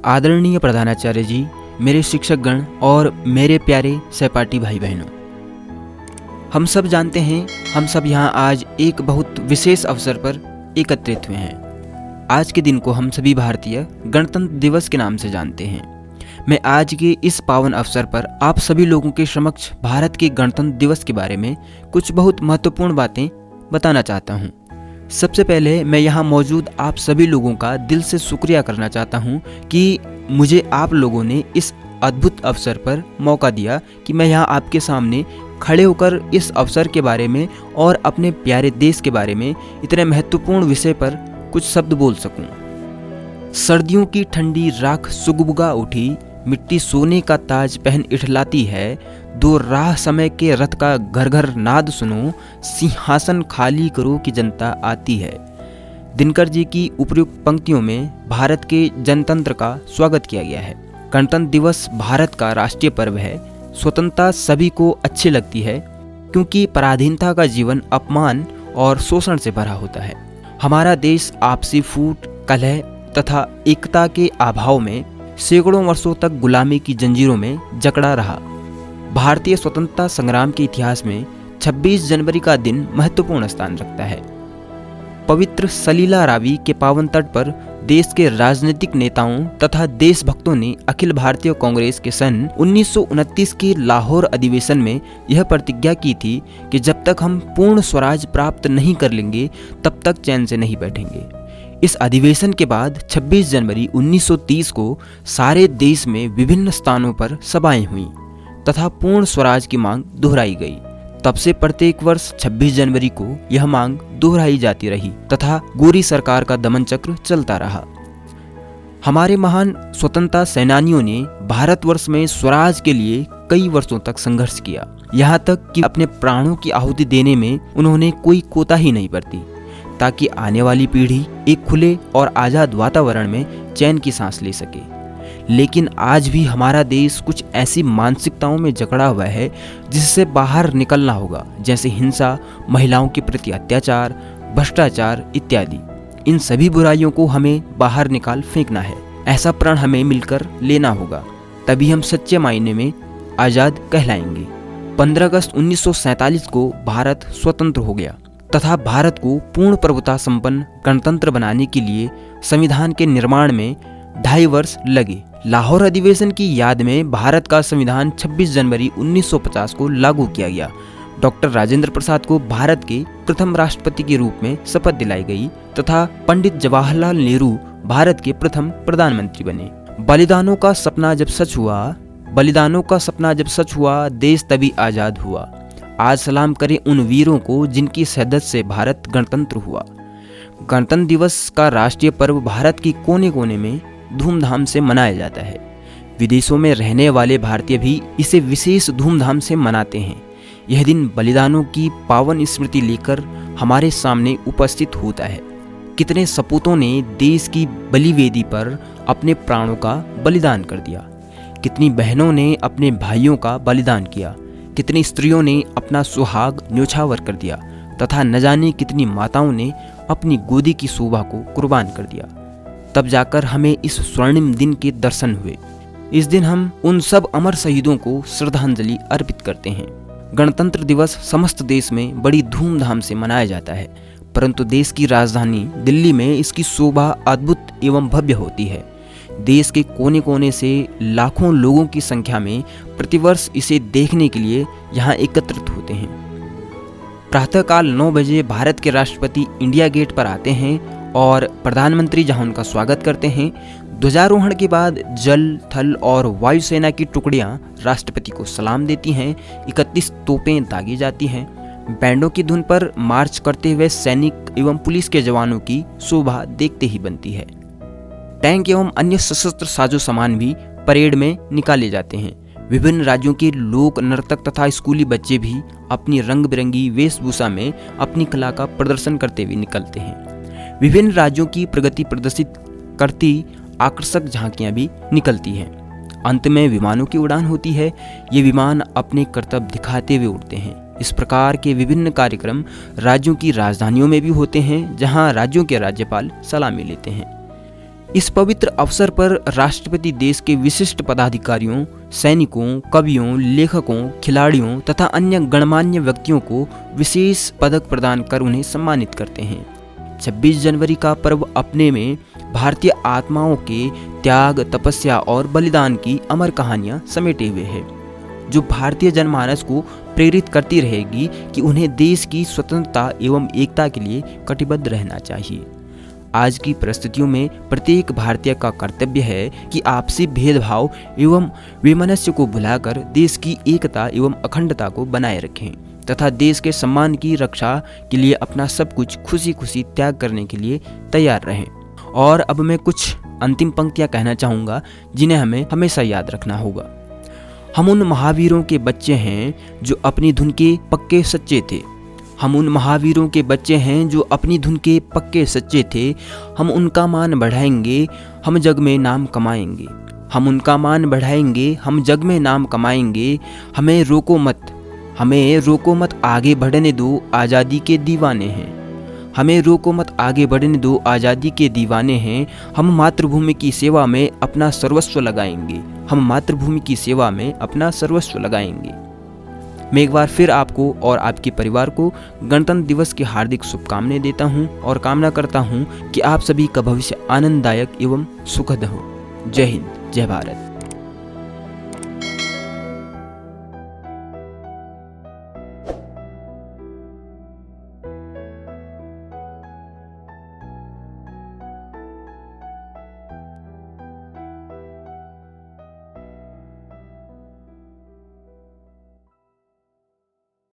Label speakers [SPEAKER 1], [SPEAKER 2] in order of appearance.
[SPEAKER 1] आदरणीय प्रधानाचार्य जी, मेरे शिक्षकगण और मेरे प्यारे सहपाठी भाई बहनों, हम सब जानते हैं, हम सब यहाँ आज एक बहुत विशेष अवसर पर एकत्रित हुए हैं। आज के दिन को हम सभी भारतीय गणतंत्र दिवस के नाम से जानते हैं। मैं आज के इस पावन अवसर पर आप सभी लोगों के समक्ष भारत के गणतंत्र दिवस के बारे में कुछ बहुत महत्वपूर्ण बातें बताना चाहता हूँ। सबसे पहले मैं यहाँ मौजूद आप सभी लोगों का दिल से शुक्रिया करना चाहता हूँ कि मुझे आप लोगों ने इस अद्भुत अवसर पर मौका दिया कि मैं यहाँ आपके सामने खड़े होकर इस अवसर के बारे में और अपने प्यारे देश के बारे में इतने महत्वपूर्ण विषय पर कुछ शब्द बोल सकूं। सर्दियों की ठंडी राख सुगबुगा उठी, मिट्टी सोने का ताज पहन इठलाती है। दो राह समय के रथ का घर घर नाद सुनो, सिंहासन खाली करो कि जनता आती है। दिनकर जी की उपयुक्त पंक्तियों में भारत के जनतंत्र का स्वागत किया गया है। गणतंत्र दिवस भारत का राष्ट्रीय पर्व है। स्वतंत्रता सभी को अच्छी लगती है क्योंकि पराधीनता का जीवन अपमान और शोषण से भरा होता है। हमारा देश आपसी फूट, कलह तथा एकता के अभाव में सैकड़ों वर्षों तक गुलामी की जंजीरों में जकड़ा रहा। भारतीय स्वतंत्रता संग्राम के इतिहास में 26 जनवरी का दिन महत्वपूर्ण स्थान रखता है। पवित्र सलीला रावी के पावन तट पर देश के राजनीतिक नेताओं तथा देशभक्तों ने अखिल भारतीय कांग्रेस के सन 1929 के लाहौर अधिवेशन में यह प्रतिज्ञा की थी कि जब तक हम पूर्ण स्वराज प्राप्त नहीं कर लेंगे तब तक चैन से नहीं बैठेंगे। इस अधिवेशन के बाद 26 जनवरी 1930 को सारे देश में विभिन्न स्थानों पर सभाएं हुईं तथा पूर्ण स्वराज की मांग दोहराई गई। तब से प्रत्येक वर्ष 26 जनवरी को यह मांग दोहराई जाती रही तथा गोरी सरकार का दमन चक्र चलता रहा। हमारे महान स्वतंत्रता सेनानियों ने भारतवर्ष में स्वराज के लिए कई वर्षों तक संघर्ष किया, यहाँ तक कि अपने प्राणों की आहुति देने में उन्होंने कोई कोताही नहीं बरती ताकि आने वाली पीढ़ी एक खुले और आज़ाद वातावरण में चैन की सांस ले सके। लेकिन आज भी हमारा देश कुछ ऐसी मानसिकताओं में जकड़ा हुआ है जिससे बाहर निकलना होगा, जैसे हिंसा, महिलाओं के प्रति अत्याचार, भ्रष्टाचार इत्यादि। इन सभी बुराइयों को हमें बाहर निकाल फेंकना है। ऐसा प्रण हमें मिलकर लेना होगा, तभी हम सच्चे मायने में आज़ाद कहलाएंगे। 15 अगस्त 1947 को भारत स्वतंत्र हो गया तथा भारत को पूर्ण प्रभुता संपन्न गणतंत्र बनाने के लिए संविधान के निर्माण में 2.5 वर्ष लगे। लाहौर अधिवेशन की याद में भारत का संविधान 26 जनवरी 1950 को लागू किया गया। डॉक्टर राजेंद्र प्रसाद को भारत के प्रथम राष्ट्रपति के रूप में शपथ दिलाई गई तथा पंडित जवाहरलाल नेहरू भारत के प्रथम प्रधानमंत्री बने। बलिदानों का सपना जब सच हुआ, देश तभी आजाद हुआ। आज सलाम करें उन वीरों को जिनकी शहादत से भारत गणतंत्र हुआ। गणतंत्र दिवस का राष्ट्रीय पर्व भारत के कोने कोने में धूमधाम से मनाया जाता है। विदेशों में रहने वाले भारतीय भी इसे विशेष धूमधाम से मनाते हैं। यह दिन बलिदानों की पावन स्मृति लेकर हमारे सामने उपस्थित होता है। कितने सपूतों ने देश की बलिवेदी पर अपने प्राणों का बलिदान कर दिया, कितनी बहनों ने अपने भाइयों का बलिदान किया, कितनी स्त्रियों ने अपना सुहाग न्योछावर कर दिया तथा न जाने कितनी माताओं ने अपनी गोदी की शोभा को कुर्बान कर दिया। तब जाकर हमें इस स्वर्णिम दिन के दर्शन हुए। इस दिन हम उन सब अमर शहीदों को श्रद्धांजलि अर्पित करते हैं। गणतंत्र दिवस समस्त देश में बड़ी धूमधाम से मनाया जाता है, परंतु देश की राजधानी दिल्ली में इसकी शोभा अद्भुत एवं भव्य होती है। देश के कोने कोने से लाखों लोगों की संख्या में प्रतिवर्ष इसे देखने के लिए यहाँ एकत्रित होते हैं। प्रातःकाल 9 बजे भारत के राष्ट्रपति इंडिया गेट पर आते हैं और प्रधानमंत्री जहां उनका स्वागत करते हैं। ध्वजारोहण के बाद जल, थल और वायुसेना की टुकड़ियां राष्ट्रपति को सलाम देती हैं। 31 तोपें दागी जाती हैं। बैंडों की धुन पर मार्च करते हुए सैनिक एवं पुलिस के जवानों की शोभा देखते ही बनती है। टैंक एवं अन्य सशस्त्र साजो सामान भी परेड में निकाले जाते हैं। विभिन्न राज्यों के लोक नर्तक तथा स्कूली बच्चे भी अपनी रंग बिरंगी वेशभूषा में अपनी कला का प्रदर्शन करते हुए निकलते हैं। विभिन्न राज्यों की प्रगति प्रदर्शित करती आकर्षक झांकियां भी निकलती हैं। अंत में विमानों की उड़ान होती है। ये विमान अपने कर्तव्य दिखाते हुए उड़ते हैं। इस प्रकार के विभिन्न कार्यक्रम राज्यों की राजधानियों में भी होते हैं, जहां राज्यों के राज्यपाल सलामी लेते हैं। इस पवित्र अवसर पर राष्ट्रपति देश के विशिष्ट पदाधिकारियों, सैनिकों, कवियों, लेखकों, खिलाड़ियों तथा अन्य गणमान्य व्यक्तियों को विशेष पदक प्रदान कर उन्हें सम्मानित करते हैं। 26 जनवरी का पर्व अपने में भारतीय आत्माओं के त्याग, तपस्या और बलिदान की अमर कहानियां समेटे हुए है, जो भारतीय जनमानस को प्रेरित करती रहेगी कि उन्हें देश की स्वतंत्रता एवं एकता के लिए कटिबद्ध रहना चाहिए। आज की परिस्थितियों में प्रत्येक भारतीय का कर्तव्य है कि आपसी भेदभाव एवं वैमनस्य को भुलाकर देश की एकता एवं अखंडता को बनाए रखें तथा देश के सम्मान की रक्षा के लिए अपना सब कुछ खुशी खुशी त्याग करने के लिए तैयार रहें। और अब मैं कुछ अंतिम पंक्तियां कहना चाहूँगा जिन्हें हमें हमेशा याद रखना होगा। हम उन महावीरों के बच्चे हैं जो अपनी धुन के पक्के सच्चे थे। हम उन महावीरों के बच्चे हैं जो अपनी धुन के पक्के सच्चे थे। हम उनका मान बढ़ाएंगे, हम जग में नाम कमाएंगे। हम उनका मान बढ़ाएंगे, हम जग में नाम कमाएंगे। हमें रोको मत, आगे बढ़ने दो, आज़ादी के दीवाने हैं। हमें रोको मत, आगे बढ़ने दो, आज़ादी के दीवाने हैं। हम मातृभूमि की सेवा में अपना सर्वस्व लगाएंगे। हम मातृभूमि की सेवा में अपना सर्वस्व लगाएंगे। मैं एक बार फिर आपको और आपके परिवार को गणतंत्र दिवस की हार्दिक शुभकामनाएं देता हूं और कामना करता हूं कि आप सभी का भविष्य आनंददायक एवं सुखद हो। जय हिंद, जय भारत।